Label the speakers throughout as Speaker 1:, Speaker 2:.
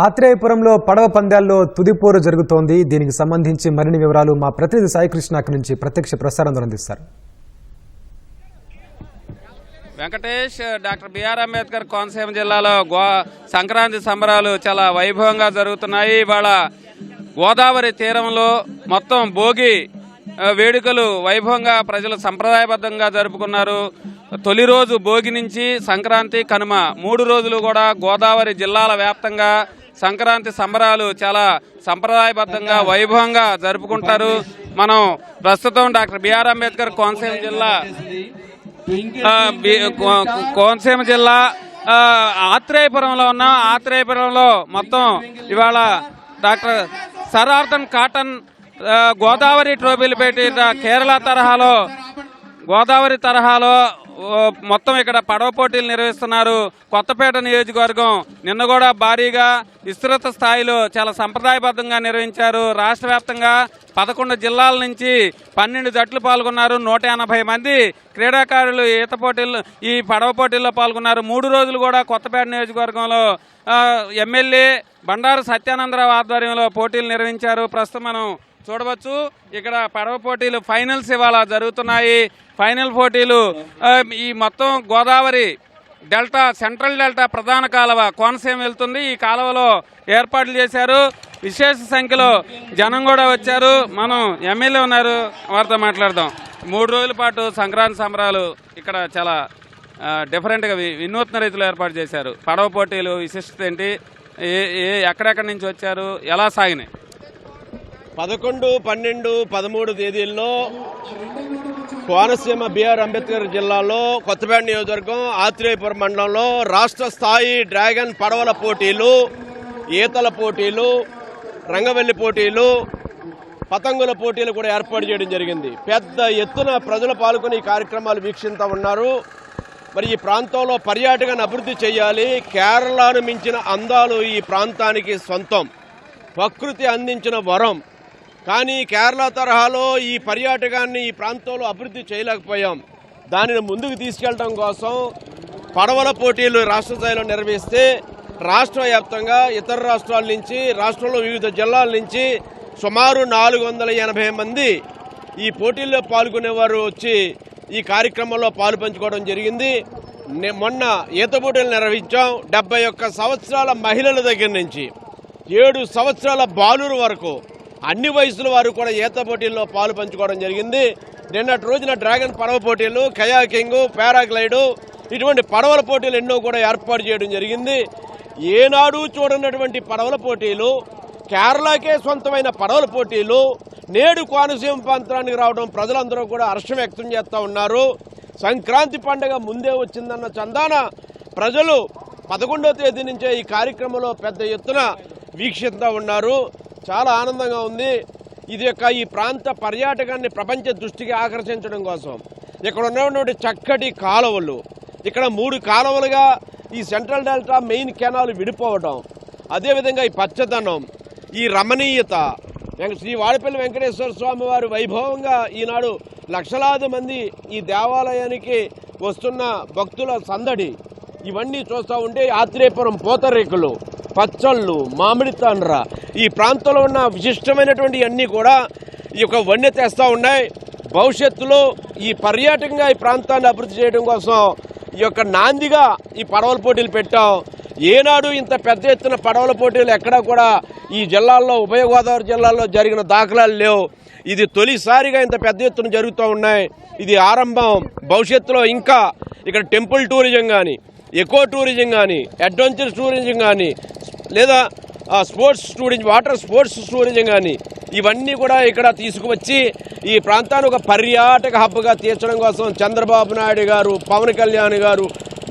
Speaker 1: ఆత్రేయపురంలో పడవ పందాల్లో తుదిపోరు జరుగుతోంది. దీనికి సంబంధించి మరిన్ని వివరాలు మా ప్రతినిధి సాయికృష్ణ నుంచి ప్రత్యక్ష ప్రసారం అందిస్తారు.
Speaker 2: వెంకటేష్, డాక్టర్ బిఆర్ అంబేద్కర్ కోనసీమ జిల్లాలో సంక్రాంతి సంబరాలు చాలా వైభవంగా జరుగుతున్నాయి. ఇవాళ గోదావరి తీరంలో మొత్తం భోగి వేడుకలు వైభవంగా ప్రజలు సంప్రదాయబద్ధంగా జరుపుకున్నారు. తొలి రోజు భోగి నుంచి సంక్రాంతి, కనుమ 3 రోజులు కూడా గోదావరి జిల్లాల వ్యాప్తంగా సంక్రాంతి సంబరాలు చాలా సంప్రదాయబద్ధంగా వైభవంగా జరుపుకుంటారు. మనం ప్రస్తుతం డాక్టర్ బిఆర్ అంబేద్కర్ కోనసీమ జిల్లా ఆత్రేయపురంలో ఉన్న ఆత్రేయపురంలో మొత్తం ఇవాళ doctor sir Arthur Cotton Godavari ట్రోఫీలు పెట్టి గోదావరి తరహాలో మొత్తం ఇక్కడ పడవ పోటీలు నిర్వహిస్తున్నారు. కొత్తపేట నియోజకవర్గం నిన్న కూడా భారీగా విస్తృత స్థాయిలో చాలా సంప్రదాయబద్ధంగా నిర్వహించారు. రాష్ట్ర వ్యాప్తంగా 11 జిల్లాల నుంచి 12 జట్లు పాల్గొన్నారు. 180 మంది క్రీడాకారులు ఈత పోటీలు ఈ పడవ పోటీల్లో పాల్గొన్నారు. 3 రోజులు కూడా కొత్తపేట నియోజకవర్గంలో ఎమ్మెల్యే బండారు సత్యానందరావు ఆధ్వర్యంలో పోటీలు నిర్వహించారు. ప్రస్తుతం మనం చూడవచ్చు ఇక్కడ పడవ పోటీలు ఫైనల్స్ ఇవాళ జరుగుతున్నాయి. ఫైనల్ పోటీలు ఈ మొత్తం గోదావరి డెల్టా, సెంట్రల్ డెల్టా ప్రధాన కాలువ కోనసీమ వెళ్తుంది. ఈ కాలువలో ఏర్పాట్లు చేశారు. విశేష సంఖ్యలో జనం కూడా వచ్చారు. మనం ఎమ్మెల్యే ఉన్నారు, వారితో మాట్లాడదాం. 3 రోజుల పాటు సంక్రాంతి సంబరాలు ఇక్కడ చాలా డిఫరెంట్గా వినూత్న రీతిలో ఏర్పాటు చేశారు. పడవ పోటీలు విశిష్టత ఏంటి, ఎక్కడెక్కడి నుంచి వచ్చారు, ఎలా సాగినాయి?
Speaker 3: 11, 12, 13 తేదీల్లో కోనసీమ బిఆర్ అంబేద్కర్ జిల్లాలో కొత్తపేట నియోజకవర్గం ఆత్రేయపురం మండలంలో రాష్ట్ర స్థాయి డ్రాగన్ పడవల పోటీలు, ఈతల పోటీలు, రంగవల్లి పోటీలు, పతంగుల పోటీలు కూడా ఏర్పాటు చేయడం జరిగింది. పెద్ద ఎత్తున ప్రజలు పాల్గొని ఈ కార్యక్రమాలు వీక్షిస్తూ ఉన్నారు. మరి ఈ ప్రాంతంలో పర్యాటకాన్ని అభివృద్ధి చేయాలి. కేరళను మించిన అందాలు ఈ ప్రాంతానికి సొంతం, ప్రకృతి అందించిన వరం. కానీ కేరళ తరహాలో ఈ పర్యాటకాన్ని ఈ ప్రాంతంలో అభివృద్ధి చేయలేకపోయాం. దానిని ముందుకు తీసుకెళ్లడం కోసం పడవల పోటీలు రాష్ట్ర స్థాయిలో నిర్వహిస్తే రాష్ట్ర వ్యాప్తంగా ఇతర రాష్ట్రాల నుంచి, రాష్ట్రంలో వివిధ జిల్లాల నుంచి సుమారు 480 మంది ఈ పోటీల్లో పాల్గొనేవారు వచ్చి ఈ కార్యక్రమంలో పాలు పంచుకోవడం జరిగింది. మొన్న ఈత పోటీలు నిర్వహించాం. 71 సంవత్సరాల మహిళల దగ్గర నుంచి 7 సంవత్సరాల బాలురు వరకు అన్ని వయసుల వారు కూడా ఈత పోటీల్లో పాలు పంచుకోవడం జరిగింది. నిన్నటి రోజున డ్రాగన్ పడవ పోటీలు, కయాకింగ్, పారాగ్లైడు ఇటువంటి పడవల పోటీలు ఎన్నో కూడా ఏర్పాటు చేయడం జరిగింది. ఏనాడు చూడనటువంటి పడవల పోటీలు, కేరళకే సొంతమైన పడవల పోటీలు నేడు కోనసీమ ప్రాంతానికి రావడం ప్రజలందరూ కూడా హర్షం వ్యక్తం చేస్తూ ఉన్నారు. సంక్రాంతి పండుగ ముందే వచ్చిందన్న చందాన ప్రజలు 11వ తేదీ నుంచే ఈ కార్యక్రమంలో పెద్ద ఎత్తున వీక్షిస్తూ ఉన్నారు. చాలా ఆనందంగా ఉంది. ఇది ఈ ప్రాంత పర్యాటకాన్ని ప్రపంచ దృష్టికి ఆకర్షించడం కోసం ఇక్కడ ఉన్నటువంటి చక్కటి కాలువలు, ఇక్కడ 3 కాలువలుగా ఈ సెంట్రల్ డెల్టా మెయిన్ కెనాల్ విడిపోవడం, అదేవిధంగా ఈ పచ్చదనం, ఈ రమణీయత, శ్రీ వాడపల్లి వెంకటేశ్వర స్వామి వారి వైభవంగా ఈనాడు లక్షలాది మంది ఈ దేవాలయానికి వస్తున్న భక్తుల సందడి, ఇవన్నీ చూస్తూ ఉంటే ఆత్రేయపురం పూతరేకులు, పచ్చళ్ళు, మామిడి తాండ్ర, ఈ ప్రాంతంలో ఉన్న విశిష్టమైనటువంటి అన్నీ కూడా ఈ యొక్క వన్య తెస్తూ ఉన్నాయి. భవిష్యత్తులో ఈ పర్యాటకంగా ఈ ప్రాంతాన్ని అభివృద్ధి చేయడం కోసం ఈ యొక్క నాందిగా ఈ పడవల పోటీలు పెట్టాం. ఏనాడు ఇంత పెద్ద ఎత్తున పడవల పోటీలు ఎక్కడా కూడా ఈ జిల్లాల్లో, ఉభయ గోదావరి జిల్లాల్లో జరిగిన దాఖలాలు లేవు. ఇది తొలిసారిగా ఇంత పెద్ద ఎత్తున జరుగుతూ ఉన్నాయి. ఇది ఆరంభం. భవిష్యత్తులో ఇంకా ఇక్కడ టెంపుల్ టూరిజం కానీ, ఎకో టూరిజం కానీ, అడ్వెంచర్ టూరిజం కానీ, లేదా sports tourism, water sports tourism కానీ ఇవన్నీ కూడా ఇక్కడ తీసుకువచ్చి ఈ ప్రాంతాన్ని ఒక పర్యాటక హబ్గా తీర్చడం కోసం చంద్రబాబు నాయుడు గారు, పవన్ కళ్యాణ్ గారు,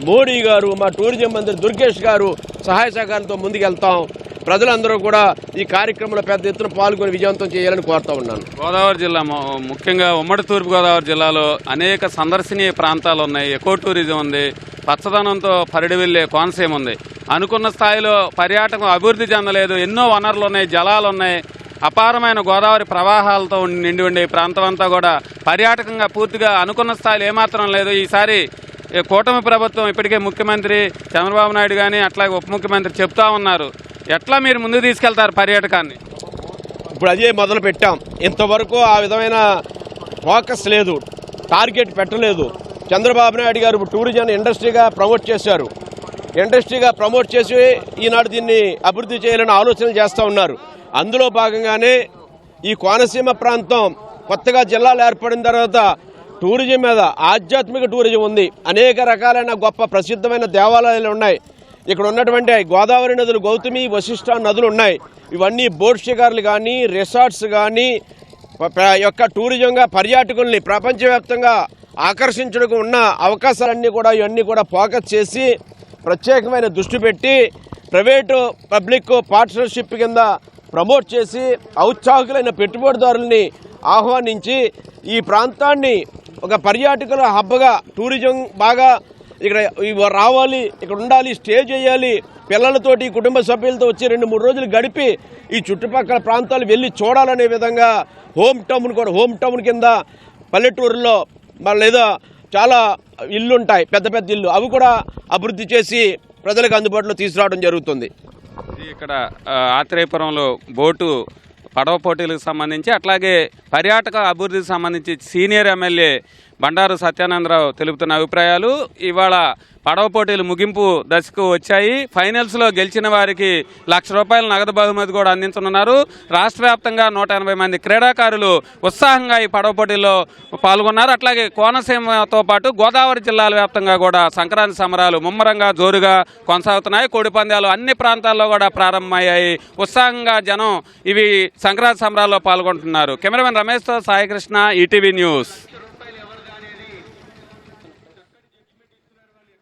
Speaker 3: మోడీ గారు, మా టూరిజం మంత్రి దుర్గేష్ గారు సహాయ సహకారంతో ముందుకెళ్తాం. ప్రజలందరూ కూడా ఈ కార్యక్రమంలో పెద్ద ఎత్తున పాల్గొని విజయవంతం చేయాలని కోరుతా ఉన్నాను.
Speaker 2: గోదావరి జిల్లా ముఖ్యంగా ఉమ్మడి తూర్పుగోదావరి జిల్లాలో అనేక సందర్శనీయ ప్రాంతాలు ఉన్నాయి. ఎకో టూరిజం ఉంది, పచ్చదనంతో పరిడి వెళ్లే కోనసీమ ఉంది. అనుకున్న స్థాయిలో పర్యాటకం అభివృద్ధి చెందలేదు. ఎన్నో వనరులు ఉన్నాయి, జలాలు ఉన్నాయి. అపారమైన గోదావరి ప్రవాహాలతో నిండి ఉండే ప్రాంతం అంతా కూడా పర్యాటకంగా పూర్తిగా అనుకున్న స్థాయిలో ఏమాత్రం లేదు. ఈసారి కూటమి ప్రభుత్వం ఇప్పటికే ముఖ్యమంత్రి చంద్రబాబు నాయుడు కానీ అట్లాగే ఉప ముఖ్యమంత్రి చెప్తా ఉన్నారు, ఎట్లా మీరు ముందుకు తీసుకెళ్తారు పర్యాటకాన్ని?
Speaker 3: ఇప్పుడు అదే మొదలు పెట్టాం. ఇంతవరకు ఆ విధమైన ఫోకస్ లేదు, టార్గెట్ పెట్టలేదు. చంద్రబాబు నాయుడు గారు టూరిజం ఇండస్ట్రీగా ప్రమోట్ చేశారు. ఇండస్ట్రీగా ప్రమోట్ చేసి ఈనాడు దీన్ని అభివృద్ధి చేయాలని ఆలోచన చేస్తూ ఉన్నారు. అందులో భాగంగానే ఈ కోనసీమ ప్రాంతం కొత్తగా జిల్లాలు ఏర్పడిన తర్వాత టూరిజం మీద ఆధ్యాత్మిక టూరిజం ఉంది. అనేక రకాలైన గొప్ప ప్రసిద్ధమైన దేవాలయాలు ఉన్నాయి. ఇక్కడ ఉన్నటువంటి గోదావరి నదులు, గౌతమి, వశిష్ఠ నదులు ఉన్నాయి. ఇవన్నీ బోట్ షికార్లు కానీ, రిసార్ట్స్ కానీ యొక్క టూరిజంగా పర్యాటకుల్ని ప్రపంచవ్యాప్తంగా ఆకర్షించడానికి ఉన్న అవకాశాలన్నీ కూడా ఇవన్నీ కూడా ఫోకస్ చేసి ప్రత్యేకమైన దృష్టి పెట్టి ప్రైవేటు పబ్లిక్ పార్ట్నర్షిప్ కింద ప్రమోట్ చేసి ఔత్సాహికులైన పెట్టుబడిదారుల్ని ఆహ్వానించి ఈ ప్రాంతాన్ని ఒక పర్యాటకుల హబ్గా టూరిజం బాగా ఇక్కడ రావాలి, ఇక్కడ ఉండాలి, స్టే చేయాలి, పిల్లలతోటి కుటుంబ సభ్యులతో వచ్చి 2-3 రోజులు గడిపి ఈ చుట్టుపక్కల ప్రాంతాలు వెళ్ళి చూడాలనే విధంగా హోమ్ టౌన్ కింద పల్లెటూరులో లేదా చాలా ఇల్లు ఉంటాయి, పెద్ద పెద్ద ఇల్లు, అవి కూడా అభివృద్ధి చేసి ప్రజలకు అందుబాటులో తీసుకురావడం జరుగుతుంది.
Speaker 2: ఇక్కడ ఆత్రేయపురంలో బోటు పడవ పోటీలకు సంబంధించి అట్లాగే పర్యాటక అభివృద్ధికి సంబంధించి సీనియర్ ఎమ్మెల్యే బండారు సత్యానందరావు తెలుపుతున్న అభిప్రాయాలు. ఇవాళ పడవ పోటీలు ముగింపు దశకు వచ్చాయి. ఫైనల్స్లో గెలిచిన వారికి ₹1,00,000 నగదు బహుమతి కూడా అందించనున్నారు. రాష్ట్ర వ్యాప్తంగా 180 మంది క్రీడాకారులు ఉత్సాహంగా ఈ పడవ పోటీల్లో పాల్గొన్నారు. అట్లాగే కోనసీమతో పాటు గోదావరి జిల్లాల వ్యాప్తంగా కూడా సంక్రాంతి సంబరాలు ముమ్మరంగా జోరుగా కొనసాగుతున్నాయి. కోడిపందాలు అన్ని ప్రాంతాల్లో కూడా ప్రారంభమయ్యాయి. ఉత్సాహంగా జనం ఇవి సంక్రాంతి సంబరాల్లో పాల్గొంటున్నారు. కెమెరామెన్ రమేష్తో సాయికృష్ణ, ఈటీవీ న్యూస్.